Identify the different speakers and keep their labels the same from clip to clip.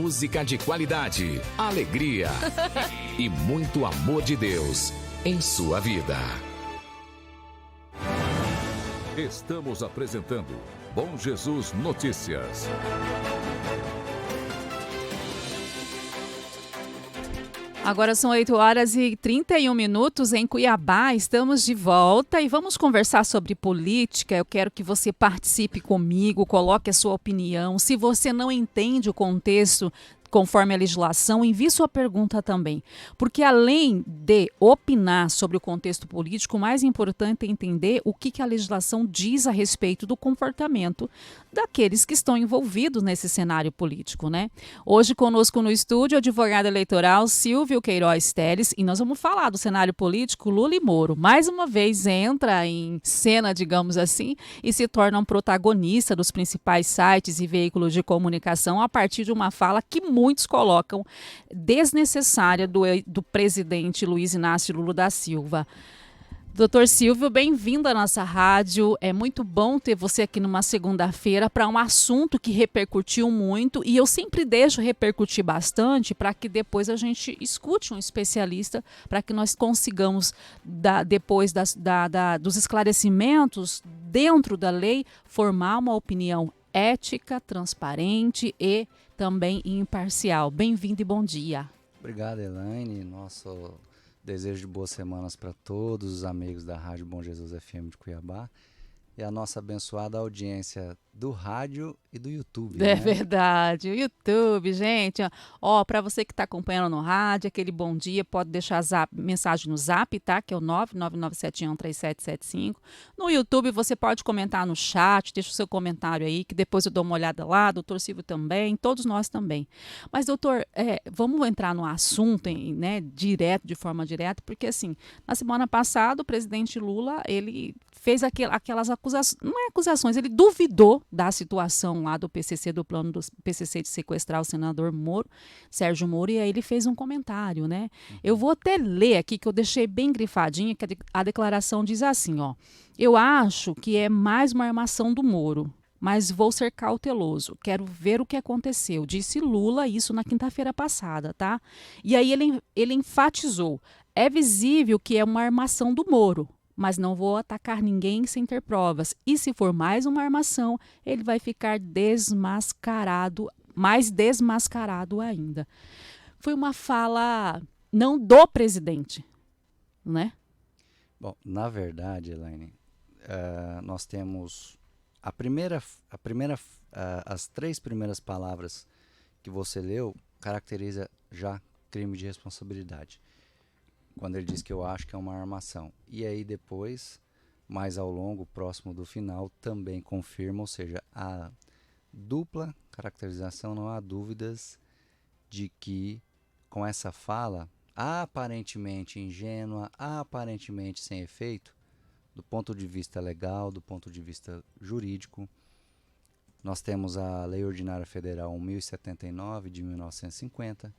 Speaker 1: música de qualidade, alegria e muito amor de Deus em sua vida.
Speaker 2: Estamos apresentando Bom Jesus Notícias.
Speaker 3: Agora são 8h31 em Cuiabá, estamos de volta e vamos conversar sobre política. Eu quero que você participe comigo, coloque a sua opinião. Se você não entende o contexto conforme a legislação, envie sua pergunta também. Porque além de opinar sobre o contexto político, o mais importante é entender o que a legislação diz a respeito do comportamento daqueles que estão envolvidos nesse cenário político, né? Hoje conosco no estúdio, o advogado eleitoral Silvio Queiroz Teles, e nós vamos falar do cenário político Lula e Moro. Mais uma vez entra em cena, digamos assim, e se torna um protagonista dos principais sites e veículos de comunicação a partir de uma fala que muitos colocam desnecessária do presidente Luiz Inácio Lula da Silva. Doutor Silvio, bem-vindo à nossa rádio. É muito bom ter você aqui numa segunda-feira para um assunto que repercutiu muito e eu sempre deixo repercutir bastante para que depois a gente escute um especialista para que nós consigamos, depois dos esclarecimentos dentro da lei, formar uma opinião ética, transparente e também imparcial. Bem-vindo e bom dia.
Speaker 4: Obrigado, Elaine. Nosso desejo de boas semanas para todos os amigos da Rádio Bom Jesus FM de Cuiabá e a nossa abençoada audiência do rádio e do YouTube.
Speaker 3: É,
Speaker 4: né?
Speaker 3: Verdade, o YouTube, gente. Ó, para você que está acompanhando no rádio, aquele bom dia, pode deixar mensagem no Zap, tá? Que é o 999713775. No YouTube você pode comentar no chat, deixa o seu comentário aí, que depois eu dou uma olhada lá, doutor Silvio também, todos nós também. Mas, doutor, vamos entrar no assunto, né, direto, de forma direta, porque assim, na semana passada o presidente Lula, ele fez aquelas acusações, não é acusações, ele duvidou da situação lá do PCC, do plano do PCC de sequestrar o senador Moro, Sérgio Moro, e aí ele fez um comentário, né? Eu vou até ler aqui, que eu deixei bem grifadinha, que a declaração diz assim, ó: eu acho que é mais uma armação do Moro, mas vou ser cauteloso, quero ver o que aconteceu, disse Lula isso na quinta-feira passada, tá? E aí ele enfatizou, é visível que é uma armação do Moro, mas não vou atacar ninguém sem ter provas. E se for mais uma armação, ele vai ficar desmascarado, mais desmascarado ainda. Foi uma fala não do presidente, né?
Speaker 4: Bom, na verdade, Elaine, nós temos as três primeiras palavras que você leu caracteriza já crime de responsabilidade. Quando ele diz que eu acho que é uma armação. E aí depois, mais ao longo, próximo do final, também confirma, ou seja, a dupla caracterização, não há dúvidas de que com essa fala, aparentemente ingênua, aparentemente sem efeito, do ponto de vista legal, do ponto de vista jurídico, nós temos a Lei Ordinária Federal 1079 de 1950,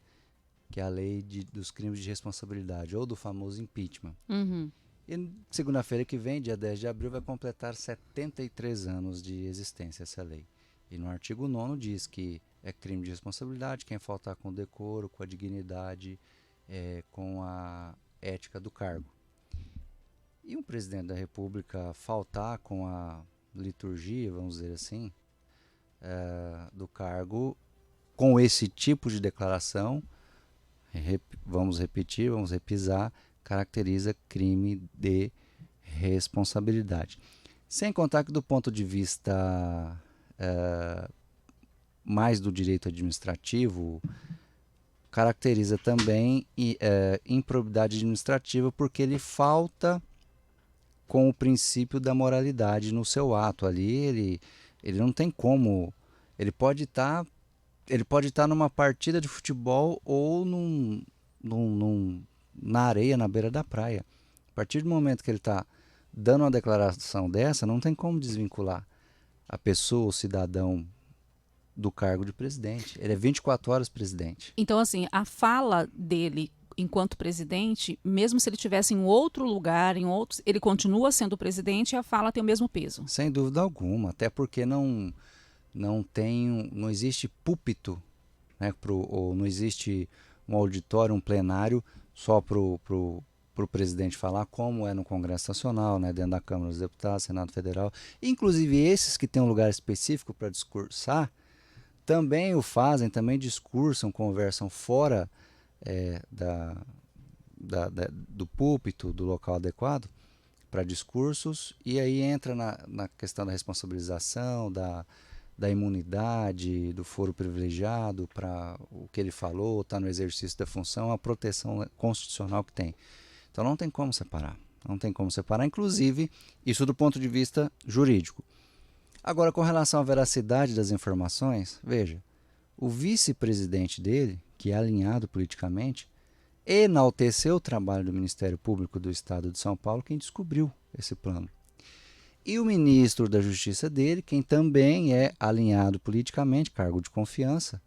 Speaker 4: que é a lei dos crimes de responsabilidade, ou do famoso impeachment.
Speaker 3: Uhum.
Speaker 4: E segunda-feira que vem, dia 10 de abril, vai completar 73 anos de existência essa lei. E no artigo 9º diz que é crime de responsabilidade quem faltar com decoro, com a dignidade, com a ética do cargo. E um presidente da República faltar com a liturgia, vamos dizer assim, do cargo, com esse tipo de declaração, vamos repetir, vamos repisar, caracteriza crime de responsabilidade. Sem contar que do ponto de vista mais do direito administrativo, caracteriza também improbidade administrativa porque ele falta com o princípio da moralidade no seu ato ali, ele não tem como, ele pode estar numa partida de futebol ou na areia, na beira da praia. A partir do momento que ele está dando uma declaração dessa, não tem como desvincular a pessoa, o cidadão, do cargo de presidente. Ele é 24 horas presidente.
Speaker 3: Então, assim, a fala dele enquanto presidente, mesmo se ele estivesse em outro lugar, ele continua sendo presidente e a fala tem o mesmo peso.
Speaker 4: Sem dúvida alguma, até porque não existe púlpito né? Ou não existe um auditório, um plenário só para o presidente falar, como é no Congresso Nacional, né? Dentro da Câmara dos Deputados, Senado Federal. Inclusive esses que têm um lugar específico para discursar, também o fazem, também discursam, conversam fora do púlpito, do local adequado para discursos, e aí entra na questão da responsabilização, da imunidade, do foro privilegiado para o que ele falou, está no exercício da função, a proteção constitucional que tem. Então não tem como separar. Não tem como separar, inclusive, isso do ponto de vista jurídico. Agora, com relação à veracidade das informações, veja, o vice-presidente dele, que é alinhado politicamente, enalteceu o trabalho do Ministério Público do Estado de São Paulo, quem descobriu esse plano. E o ministro da Justiça dele, quem também é alinhado politicamente, cargo de confiança,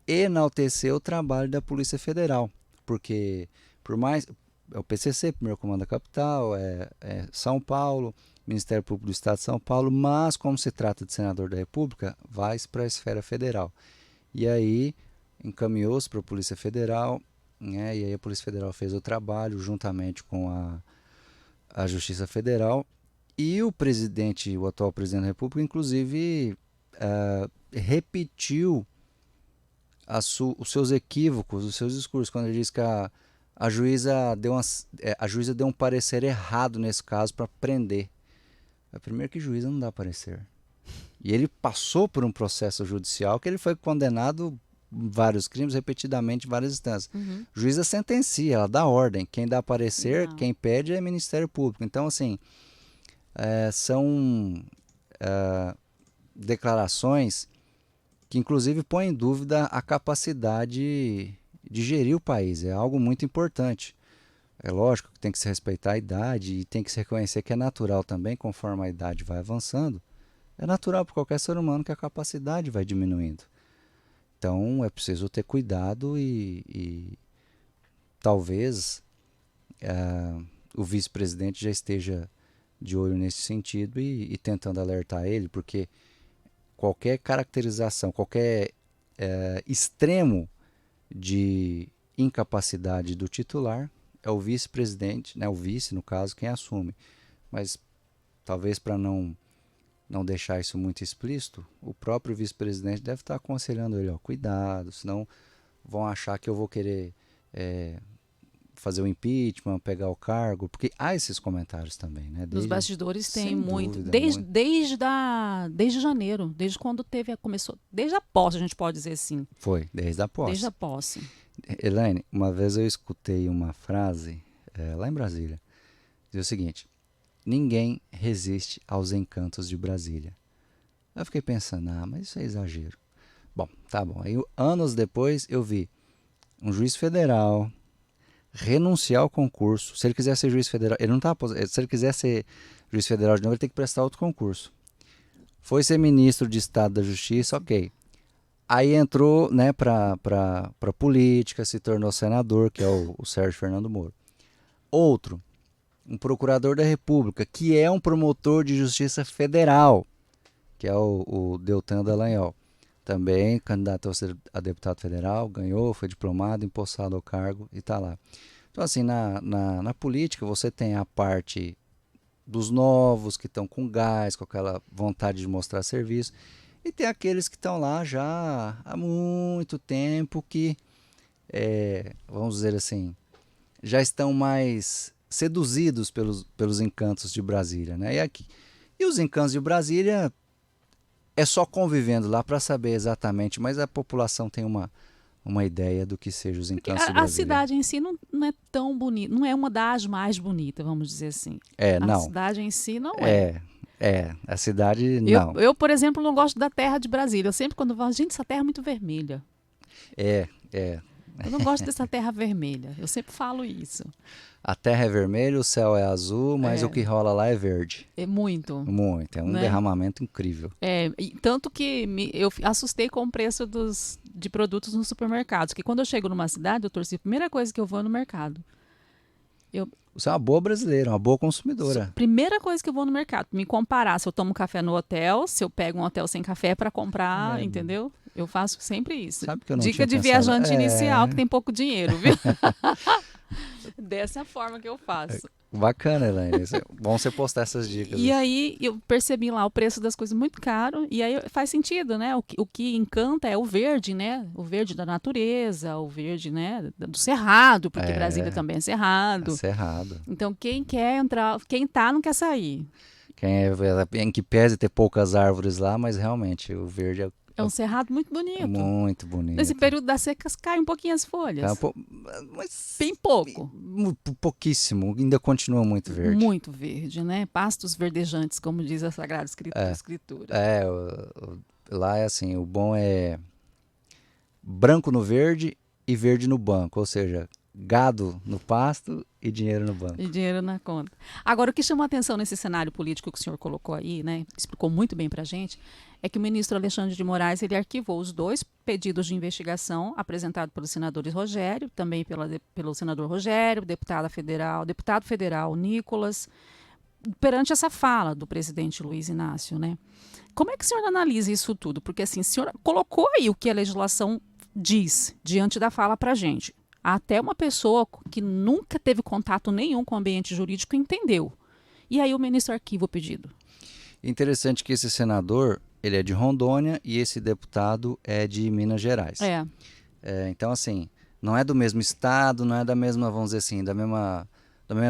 Speaker 4: enalteceu o trabalho da Polícia Federal, porque por mais é o PCC, Primeiro Comando da Capital, é São Paulo, Ministério Público do Estado de São Paulo, mas como se trata de senador da República, vai para a esfera federal. E aí encaminhou-se para a Polícia Federal, né, e aí a Polícia Federal fez o trabalho juntamente com a Justiça Federal, e o presidente, o atual presidente da República, inclusive repetiu os seus equívocos, os seus discursos, quando ele diz que a juíza deu um parecer errado nesse caso para prender. Primeiro que juíza não dá parecer. E ele passou por um processo judicial que ele foi condenado em vários crimes, repetidamente, em várias instâncias.
Speaker 3: Uhum.
Speaker 4: Juíza sentencia, ela dá ordem. Quem dá parecer,
Speaker 3: Não.
Speaker 4: quem pede é Ministério Público. Então, assim, são declarações que, inclusive, põem em dúvida a capacidade de gerir o país. É algo muito importante. É lógico que tem que se respeitar a idade e tem que se reconhecer que é natural também, conforme a idade vai avançando. É natural para qualquer ser humano que a capacidade vai diminuindo. Então é preciso ter cuidado e talvez o vice-presidente já esteja de olho nesse sentido e tentando alertar ele, porque qualquer caracterização, qualquer extremo de incapacidade do titular é o vice-presidente, né, o vice no caso, quem assume. Mas talvez para não deixar isso muito explícito, o próprio vice-presidente deve estar aconselhando ele, cuidado, senão vão achar que eu vou querer fazer o impeachment, pegar o cargo, porque há esses comentários também, né?
Speaker 3: Nos bastidores tem
Speaker 4: sem
Speaker 3: muito,
Speaker 4: dúvida,
Speaker 3: desde janeiro, desde quando começou, desde a posse, a gente pode dizer assim.
Speaker 4: Foi, desde a posse.
Speaker 3: Desde a posse.
Speaker 4: Elaine, uma vez eu escutei uma frase lá em Brasília, diz o seguinte: ninguém resiste aos encantos de Brasília. Eu fiquei pensando, mas isso é exagero. Bom, tá bom. Aí anos depois eu vi um juiz federal renunciar ao concurso. Se ele quiser ser juiz federal, ele não tá, se ele quiser ser juiz federal de novo, ele tem que prestar outro concurso. Foi ser ministro de Estado da Justiça, ok. Aí entrou, né, para política, se tornou senador, que é o Sérgio Fernando Moro. Outro, um procurador da República, que é um promotor de justiça federal, que é o Deltan Dallagnol. Também candidato a deputado federal, ganhou, foi diplomado, empossado ao cargo e está lá. Então, assim, na política você tem a parte dos novos, que estão com gás, com aquela vontade de mostrar serviço, e tem aqueles que estão lá já há muito tempo, que, vamos dizer assim, já estão mais seduzidos pelos encantos de Brasília, né? E os encantos de Brasília é só convivendo lá para saber exatamente, mas a população tem uma ideia do que sejam os encantos de Brasília.
Speaker 3: A cidade em si não é tão bonita, não é uma das mais bonitas, vamos dizer assim.
Speaker 4: Não.
Speaker 3: A cidade em si não é.
Speaker 4: A cidade não.
Speaker 3: Eu, por exemplo, não gosto da terra de Brasília. Eu sempre quando falo, gente, essa terra é muito vermelha. Eu não gosto dessa terra vermelha. Eu sempre falo isso.
Speaker 4: A terra é vermelha, o céu é azul, mas o que rola lá é verde.
Speaker 3: É muito.
Speaker 4: Muito, é um derramamento incrível.
Speaker 3: Tanto que eu assustei com o preço de produtos nos supermercados, que quando eu chego numa cidade, doutor, a primeira coisa que eu vou é no mercado.
Speaker 4: Você é uma boa brasileira, uma boa consumidora.
Speaker 3: Primeira coisa que eu vou no mercado, me comparar se eu tomo café no hotel, se eu pego um hotel sem café para comprar, entendeu? Eu faço sempre isso.
Speaker 4: Sabe que eu não
Speaker 3: Dica
Speaker 4: tinha
Speaker 3: de
Speaker 4: pensado?
Speaker 3: viajante inicial que tem pouco dinheiro, viu? Dessa forma que eu faço.
Speaker 4: Bacana, Elaine. Bom você postar essas dicas.
Speaker 3: E aí eu percebi lá o preço das coisas muito caro, e aí faz sentido, né? O que encanta é o verde, né? O verde da natureza, o verde, né? Do cerrado, porque Brasília também é cerrado.
Speaker 4: É cerrado.
Speaker 3: Então quem quer entrar, quem tá não quer sair.
Speaker 4: Em que pese ter poucas árvores lá, mas realmente o verde
Speaker 3: É um cerrado muito bonito.
Speaker 4: muito bonito.
Speaker 3: Nesse período das secas cai um pouquinho as folhas.
Speaker 4: Mas
Speaker 3: Bem pouco.
Speaker 4: pouquíssimo, ainda continua muito verde.
Speaker 3: Muito verde, né? Pastos verdejantes, como diz a Sagrada Escritura.
Speaker 4: Lá é assim, o bom é branco no verde e verde no banco, ou seja, gado no pasto e dinheiro no banco.
Speaker 3: E dinheiro na conta. Agora, o que chamou a atenção nesse cenário político que o senhor colocou aí, né? Explicou muito bem pra gente, é que o ministro Alexandre de Moraes, ele arquivou os 2 pedidos de investigação apresentados pelos senadores Rogério, também pelo senador Rogério, deputado federal Nicolas, perante essa fala do presidente Luiz Inácio, né? Como é que o senhor analisa isso tudo? Porque assim, o senhor colocou aí o que a legislação diz diante da fala pra gente. Até uma pessoa que nunca teve contato nenhum com o ambiente jurídico entendeu. E aí o ministro arquiva o pedido.
Speaker 4: Interessante que esse senador, ele é de Rondônia e esse deputado é de Minas Gerais. Então, assim, não é do mesmo estado, não é da mesma, vamos dizer assim, da mesma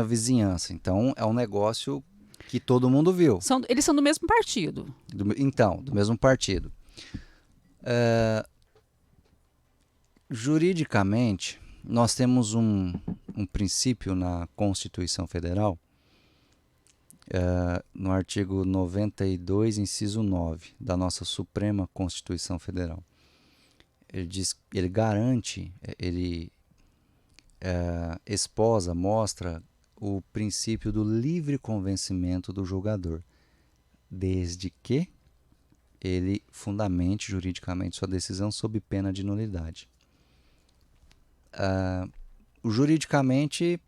Speaker 4: vizinhança. Então, é um negócio que todo mundo viu.
Speaker 3: Eles são do mesmo partido.
Speaker 4: Do mesmo partido. Juridicamente, nós temos um princípio na Constituição Federal, no artigo 92, inciso 9, da nossa Suprema Constituição Federal. Ele garante, ele esposa, mostra o princípio do livre convencimento do julgador, desde que ele fundamente juridicamente sua decisão sob pena de nulidade. Juridicamente,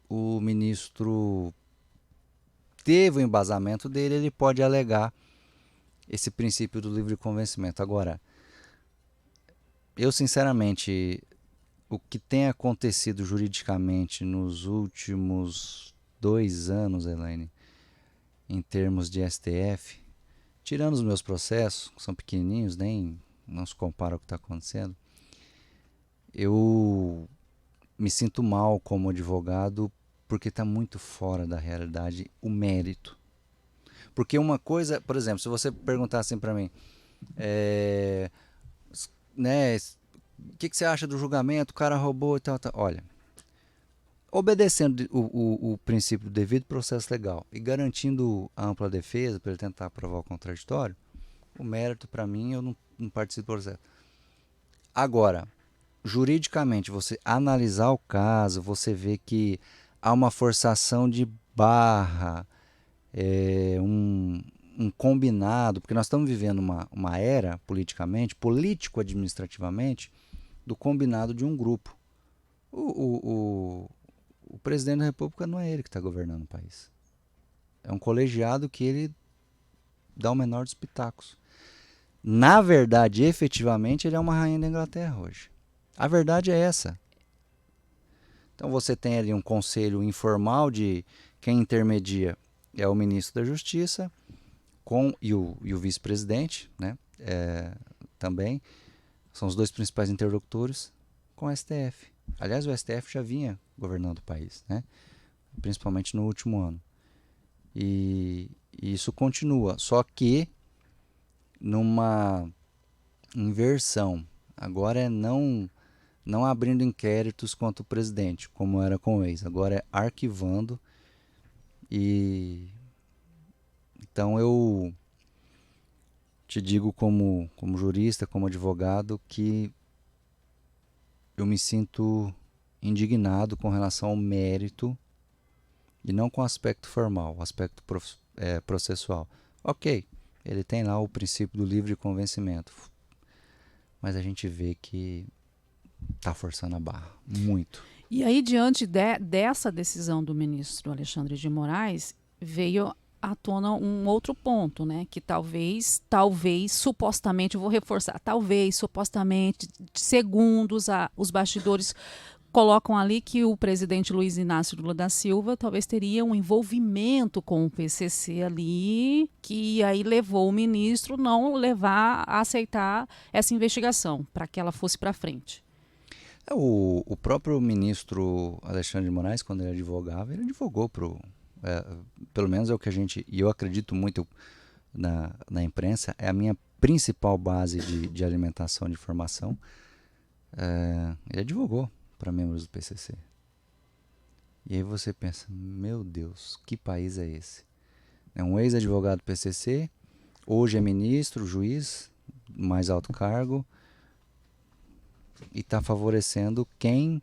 Speaker 4: o ministro teve o embasamento dele, ele pode alegar esse princípio do livre convencimento. Agora, eu sinceramente, o que tem acontecido juridicamente nos últimos 2 anos, Elaine, em termos de STF, tirando os meus processos, que são pequenininhos, nem não se compara ao que está acontecendo, eu me sinto mal como advogado porque está muito fora da realidade o mérito. Porque uma coisa, por exemplo, se você perguntar assim para mim, o que você acha do julgamento, o cara roubou e tal. Olha, obedecendo o princípio do devido processo legal e garantindo a ampla defesa para ele tentar provar o contraditório, o mérito para mim eu não participo do processo. Agora, juridicamente, você analisar o caso, você vê que há uma forçação de barra, um combinado, porque nós estamos vivendo uma era politicamente, político-administrativamente, do combinado de um grupo. O presidente da República não é ele que está governando o país. É um colegiado que ele dá o menor dos pitacos. Na verdade, efetivamente, ele é uma rainha da Inglaterra hoje. A verdade é essa. Então você tem ali um conselho informal de quem intermedia é o ministro da Justiça e o vice-presidente, né? Também são os 2 principais interlocutores com o STF. Aliás, o STF já vinha governando o país, né? Principalmente no último ano. E isso continua, só que numa inversão. Agora é não abrindo inquéritos contra o presidente, como era com o ex. Agora é arquivando. E então eu te digo como jurista, como advogado, que eu me sinto indignado com relação ao mérito e não com o aspecto formal, o aspecto processual. Ok, ele tem lá o princípio do livre convencimento, mas a gente vê que está forçando a barra, muito.
Speaker 3: E aí, diante dessa decisão do ministro Alexandre de Moraes, veio à tona um outro ponto, né? Que talvez, supostamente, eu vou reforçar, talvez, supostamente, segundo os bastidores colocam ali que o presidente Luiz Inácio Lula da Silva talvez teria um envolvimento com o PCC ali, que aí levou o ministro não levar a aceitar essa investigação, para que ela fosse para frente.
Speaker 4: O próprio ministro Alexandre de Moraes, quando ele advogava, ele advogou pelo menos é o que a gente, e eu acredito muito na imprensa, é a minha principal base de alimentação de informação. Ele advogou para membros do PCC. E aí você pensa, meu Deus, que país é esse? É um ex-advogado do PCC, hoje é ministro, juiz, mais alto cargo, e está favorecendo quem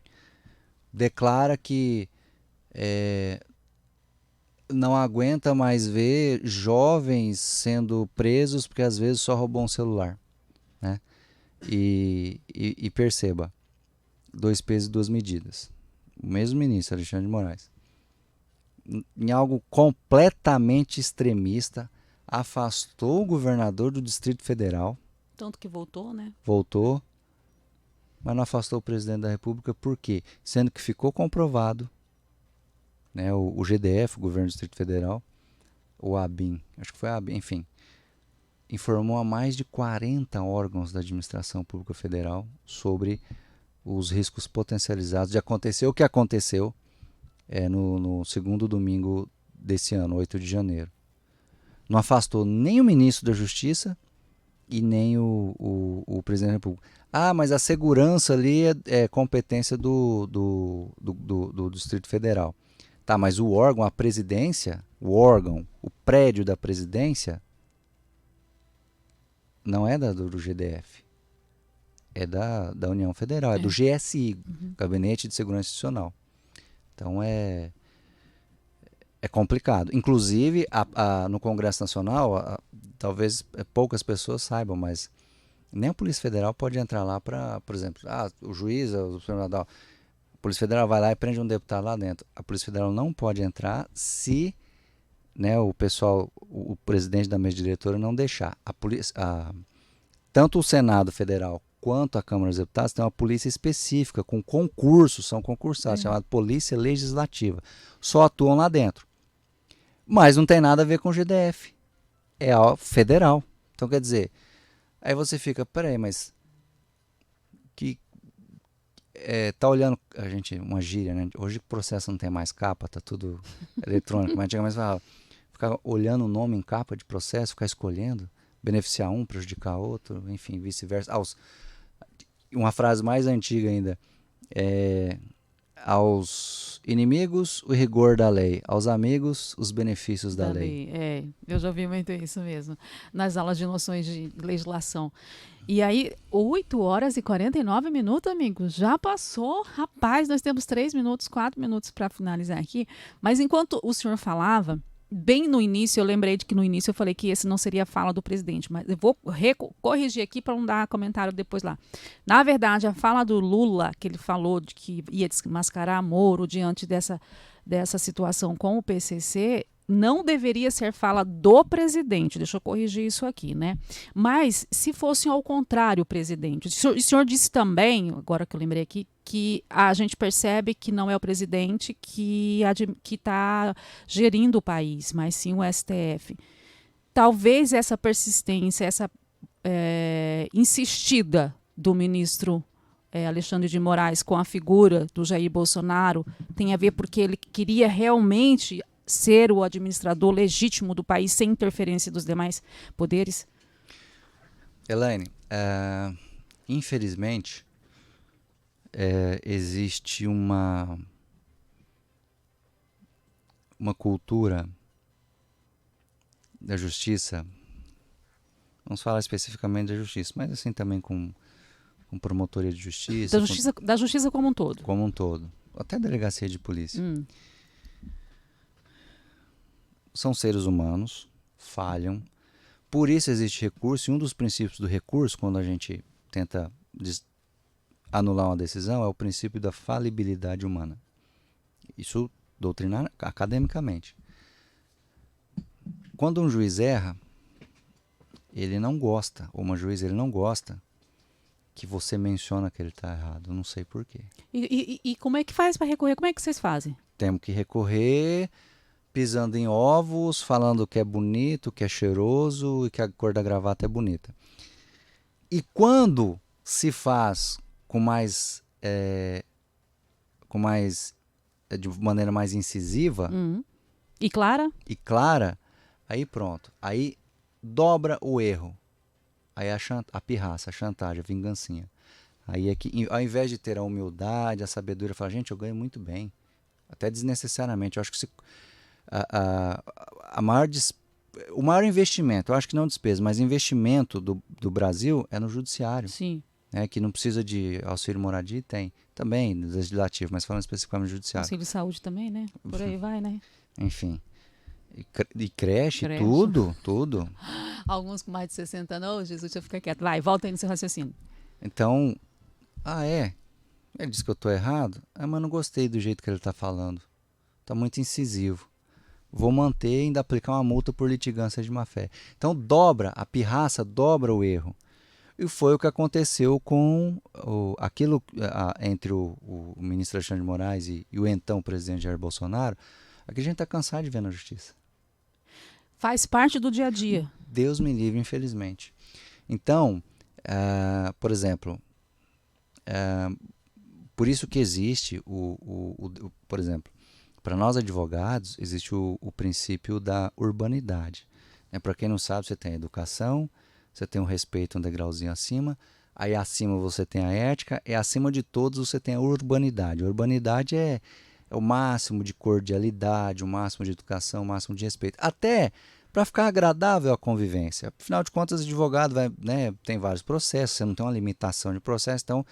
Speaker 4: declara que não aguenta mais ver jovens sendo presos porque às vezes só roubou um celular, né? E perceba, 2 pesos e 2 medidas. O mesmo ministro, Alexandre de Moraes, em algo completamente extremista, afastou o governador do Distrito Federal.
Speaker 3: Tanto que voltou, né?
Speaker 4: Voltou, mas não afastou o presidente da República. Por quê? Sendo que ficou comprovado, né, o GDF, o governo do Distrito Federal, o ABIN, acho que foi a ABIN, enfim, informou a mais de 40 órgãos da administração pública federal sobre os riscos potencializados de acontecer o que aconteceu no segundo domingo desse ano, 8 de janeiro. Não afastou nem o ministro da Justiça e nem o presidente da República. Ah, mas a segurança ali é competência do Distrito Federal. Tá, mas o órgão, a presidência, o prédio da presidência não é do GDF. É da União Federal, é do GSI, Gabinete de Segurança Institucional. Então é complicado. Inclusive, no Congresso Nacional, talvez poucas pessoas saibam, mas nem a Polícia Federal pode entrar lá para, por exemplo, o juiz, o Supremo Tribunal, a Polícia Federal vai lá e prende um deputado lá dentro. A Polícia Federal não pode entrar se, né, o presidente da mesa diretora não deixar. Tanto o Senado Federal quanto a Câmara dos Deputados tem uma polícia específica, com concursos, são concursados, chamada Polícia Legislativa. Só atuam lá dentro. Mas não tem nada a ver com o GDF. É federal. Então, quer dizer, aí você fica, peraí, mas tá olhando, uma gíria, né? Hoje o processo não tem mais capa, tá tudo eletrônico, mas antigamente ficar olhando o nome em capa de processo, ficar escolhendo, beneficiar um, prejudicar outro, enfim, vice-versa. Uma frase mais antiga ainda, aos inimigos o rigor da lei, aos amigos os benefícios da lei.
Speaker 3: Eu já ouvi muito isso mesmo, nas aulas de noções de legislação. E aí, 8 horas e 49 minutos, amigos, já passou. Rapaz, nós temos 3 minutos, 4 minutos para finalizar aqui. Mas enquanto o senhor falava, bem no início, eu lembrei de que no início eu falei que esse não seria a fala do presidente, mas eu vou corrigir aqui para não dar comentário depois lá. Na verdade, a fala do Lula, que ele falou de que ia desmascarar Moro diante dessa situação com o PCC, não deveria ser fala do presidente. Deixa eu corrigir isso aqui, né? Mas se fosse ao contrário, presidente. O senhor disse também, agora que eu lembrei aqui, que a gente percebe que não é o presidente que está gerindo o país, mas sim o STF. Talvez essa persistência, essa insistida do ministro Alexandre de Moraes com a figura do Jair Bolsonaro tenha a ver porque ele queria realmente ser o administrador legítimo do país sem interferência dos demais poderes?
Speaker 4: Elaine, infelizmente, existe uma cultura da justiça, vamos falar especificamente da justiça, mas assim também com promotoria de justiça.
Speaker 3: Da justiça como um todo.
Speaker 4: Como um todo. Até delegacia de polícia. São seres humanos, falham. Por isso existe recurso, e um dos princípios do recurso, quando a gente tenta anular uma decisão é o princípio da falibilidade humana. Isso doutrinar academicamente. Quando um juiz erra, ele não gosta, ou uma juíza, ele não gosta que você menciona que ele está errado. Eu não sei por quê.
Speaker 3: E como é que faz para recorrer? Como é que vocês fazem?
Speaker 4: Temos que recorrer pisando em ovos, falando que é bonito, que é cheiroso e que a cor da gravata é bonita. E quando se faz de maneira mais incisiva
Speaker 3: E Clara?
Speaker 4: e clara, aí pronto. Aí dobra o erro. Aí a pirraça, a chantagem, a vingancinha. Aí é que, ao invés de ter a humildade, a sabedoria, falar, gente, eu ganho muito bem. Até desnecessariamente. Eu acho que o maior investimento, eu acho que não despesa, mas investimento do Brasil é no judiciário.
Speaker 3: Sim.
Speaker 4: Que não precisa de auxílio moradia, tem. Também, no legislativo, mas falando especificamente no judiciário.
Speaker 3: Auxílio de saúde também, né? Por aí vai, né?
Speaker 4: Enfim. E creche,
Speaker 3: Creche.
Speaker 4: tudo.
Speaker 3: Alguns com mais de 60 anos, Jesus, deixa eu ficar quieto. Vai, volta aí no seu raciocínio.
Speaker 4: Então, ele disse que eu estou errado, mas não gostei do jeito que ele está falando. Está muito incisivo. Vou manter e ainda aplicar uma multa por litigância de má-fé. Então, a pirraça dobra o erro. E foi o que aconteceu com entre o ministro Alexandre de Moraes e o então presidente Jair Bolsonaro. Aqui a gente está cansado de ver na justiça.
Speaker 3: Faz parte do dia a dia.
Speaker 4: Deus me livre, infelizmente. Então, por exemplo, por isso que existe, por exemplo, para nós advogados, existe o princípio da urbanidade. Para quem não sabe, você tem a educação, você tem o respeito um degrauzinho acima, aí acima você tem a ética, e acima de todos você tem a urbanidade. A urbanidade é o máximo de cordialidade, o máximo de educação, o máximo de respeito. Até para ficar agradável a convivência. Afinal de contas, o advogado tem vários processos, você não tem uma limitação de processo, então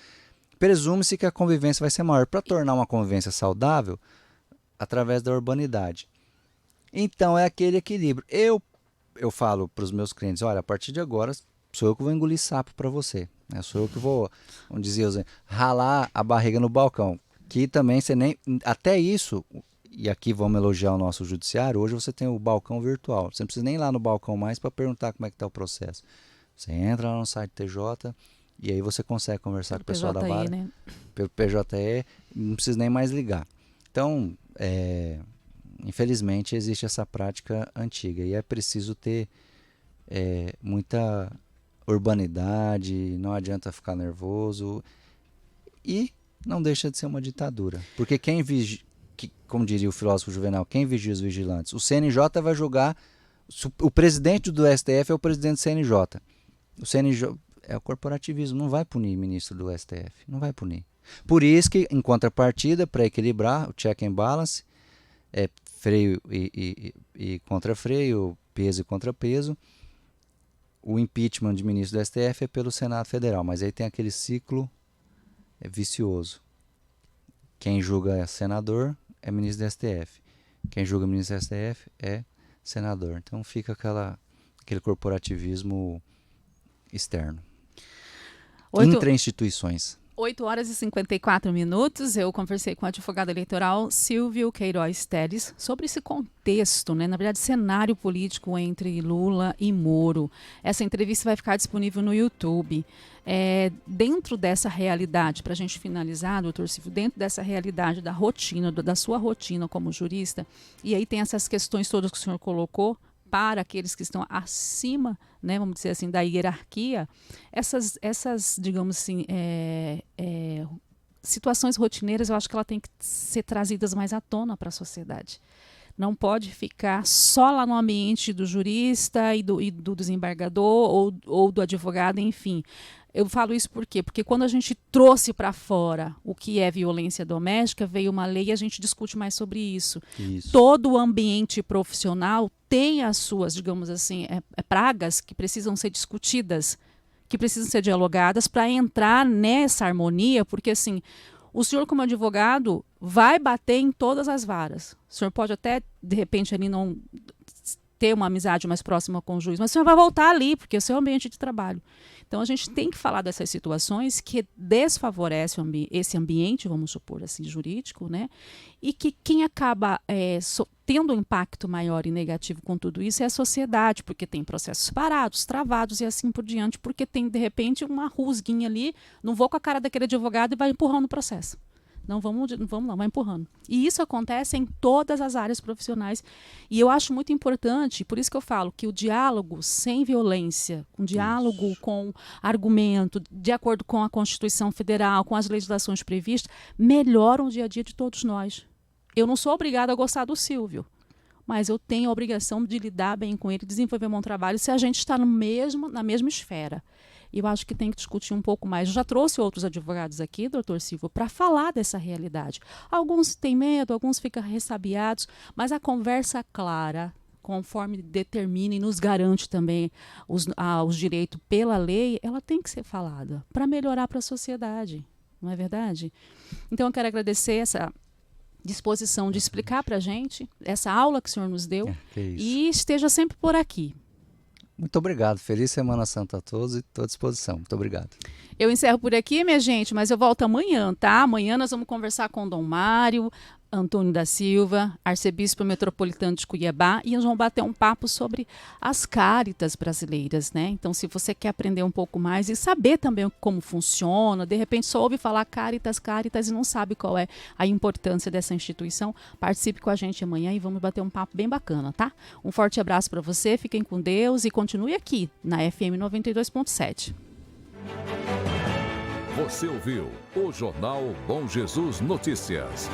Speaker 4: presume-se que a convivência vai ser maior. Para tornar uma convivência saudável, através da urbanidade. Então, é aquele equilíbrio. Eu falo para os meus clientes, olha, a partir de agora, sou eu que vou engolir sapo para você. Sou eu que vou, vamos dizer, ralar a barriga no balcão. Que também você nem... Até isso, e aqui vamos elogiar o nosso judiciário, hoje você tem o balcão virtual. Você não precisa nem ir lá no balcão mais para perguntar como é que está o processo. Você entra lá no site TJ e aí você consegue conversar com o pessoal da vara.
Speaker 3: né?
Speaker 4: Pelo PJE, não precisa nem mais ligar. Então, infelizmente, existe essa prática antiga e é preciso ter muita urbanidade, não adianta ficar nervoso e não deixa de ser uma ditadura. Porque como diria o filósofo Juvenal, quem vigia os vigilantes? O CNJ vai julgar, o presidente do STF é o presidente do CNJ. O CNJ é o corporativismo, não vai punir ministro do STF, não vai punir. Por isso que, em contrapartida, para equilibrar o check and balance, freio e contrafreio, peso e contrapeso, o impeachment de ministro do STF é pelo Senado Federal, mas aí tem aquele ciclo vicioso. Quem julga é senador é ministro do STF. Quem julga ministro do STF é senador. Então fica aquele corporativismo externo. Intra-instituições.
Speaker 3: 8 horas e 54 minutos, eu conversei com o advogado eleitoral Silvio Queiroz Teres sobre esse contexto, na verdade, cenário político entre Lula e Moro. Essa entrevista vai ficar disponível no YouTube. Dentro dessa realidade, para a gente finalizar, doutor Silvio, dentro dessa realidade da rotina, da sua rotina como jurista, e aí tem essas questões todas que o senhor colocou, para aqueles que estão acima, vamos dizer assim, da hierarquia, essas digamos assim, situações rotineiras, eu acho que ela tem que ser trazidas mais à tona para a sociedade. Não pode ficar só lá no ambiente do jurista e do desembargador ou do advogado, enfim. Eu falo isso por quê? Porque quando a gente trouxe para fora o que é violência doméstica, veio uma lei e a gente discute mais sobre isso. Todo o ambiente profissional tem as suas, digamos assim, pragas que precisam ser discutidas, que precisam ser dialogadas para entrar nessa harmonia, porque assim, o senhor como advogado vai bater em todas as varas. O senhor pode até, de repente, ali não ter uma amizade mais próxima com o juiz, mas o senhor vai voltar ali, porque é o seu ambiente de trabalho. Então a gente tem que falar dessas situações que desfavorecem esse ambiente, vamos supor assim, jurídico, né? E que quem acaba tendo um impacto maior e negativo com tudo isso é a sociedade, porque tem processos parados, travados e assim por diante, porque tem, de repente, uma rusguinha ali, não vou com a cara daquele advogado e vai empurrando o processo. Não, vamos lá, vai empurrando. E isso acontece em todas as áreas profissionais. E eu acho muito importante, por isso que eu falo que o diálogo sem violência, um diálogo com argumento, de acordo com a Constituição Federal, com as legislações previstas, melhora o dia a dia de todos nós. Eu não sou obrigada a gostar do Silvio, mas eu tenho a obrigação de lidar bem com ele, desenvolver um bom trabalho, se a gente está na mesma esfera. E eu acho que tem que discutir um pouco mais. Eu já trouxe outros advogados aqui, doutor Silvio, para falar dessa realidade. Alguns têm medo, alguns ficam ressabiados, mas a conversa clara, conforme determina e nos garante também os direitos pela lei, ela tem que ser falada para melhorar para a sociedade, não é verdade? Então eu quero agradecer essa disposição de explicar para a gente essa aula que o senhor nos deu e esteja sempre por aqui.
Speaker 4: Muito obrigado. Feliz Semana Santa a todos e estou à disposição. Muito obrigado.
Speaker 3: Eu encerro por aqui, minha gente, mas eu volto amanhã, tá? Amanhã nós vamos conversar com o Dom Mário Antônio da Silva, arcebispo metropolitano de Cuiabá, e nós vamos bater um papo sobre as Cáritas brasileiras, né? Então, se você quer aprender um pouco mais e saber também como funciona, de repente só ouve falar Cáritas e não sabe qual é a importância dessa instituição, participe com a gente amanhã e vamos bater um papo bem bacana, tá? Um forte abraço para você, fiquem com Deus e continue aqui na FM 92.7.
Speaker 2: Você ouviu o Jornal Bom Jesus Notícias.